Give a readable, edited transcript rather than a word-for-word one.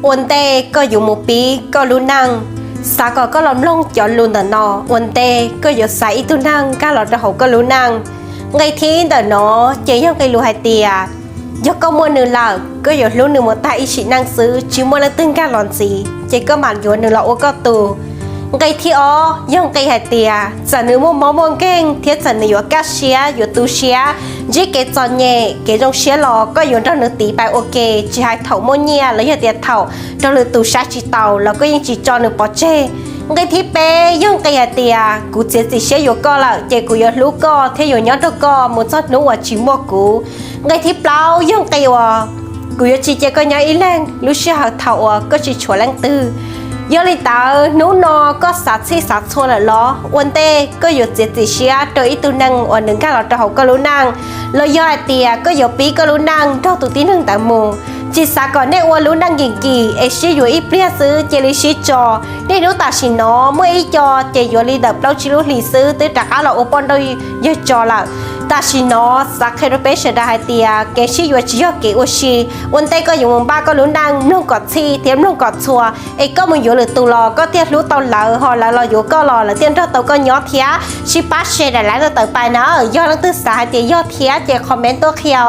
วันเตก็อยู่หมู่ปีก็รู้นั่งสาก็ล้อมลงจอลุนแต่นอวันเตก็อยู่ใส่ตุนั่งก็หลอดเขาก็รู้นั่งไงที่แต่นอเจียงไงรู้ให้เตียยกก็มัวหนึ่งหลักก็อยู่รู้หนึ่งมัวตาอิชินั่งซื้อชิมัวแล้วตึ้งการหลอนสีเจก็หมันอยู่หนึ่งหลักโอ้ก็ตูไงที่อ๋อย่างไงให้เตียจะนึกมัวมองเก่งเทียจะนึกว่าแกเชียอยู่ตูเชียจีเกจอนเย่เกจงเชียหลอก็อยู่ตรงนึกตีไปโอเคจีให้เถาโมเนียแล้วอย่าเตียเถาตรงนึกตูชาจีเตาแล้วก็ยังจีจอนึกปอเจไงที่เปย่องไงให้เตียกูเจสิเชียอยู่ก็ละเจกูอยากรู้ก็เที่ยวย้อนตัวก็มุดซอดนู้ว่าชิมัวกูไงที่เปล่าย่องไงวะกูอยากจีเจก็ย้อนอีแรงรู้เชียหาเถาก็จีชัวแรงตื้อยอลิตาหนูนอก็สัตย์ที่สัตย์ชัวร์ล้อวันเต้ก็อยู่เจติเชียโดยอีตุนังวันหนึ่งก็เราจะเขาก็รู้นั่งแล้วย่อยเตียก็อยู่ปีก็รู้นั่งเท่าตุตีหนึ่งแต่มูจิตสาก่อนในวันรู้นั่งยิ่งกี่เอชิอยู่อีเปรี้ยซื้อเจลิชิจอได้รู้ตาชินอเมื่ออีจอเจอยู่ลีดับเราชิลุลีซื้อตื้อจากเราโอปอนโดยยจอละตาชินอสักเคโรเปชได้เตียเกชิอยู่ชิโยเกโอชิวันเต้ก็อยู่มุมบ้าก็รู้นั่งนุ่งกอดชีเทียมนุ่งกอดชัวไอ้ก็มึงอยู่หรือตูรอก็เทียรู้ตอนหลังหอแล้วเราอยู่ก็รอแล้วเทียนเราตัวก็ย้อเทียชิปัสเชดแล้วเราต่อไปนะย้อนหลังตื้อสายเตียย้อเทียเจคอมเมนต์ตัวเขียว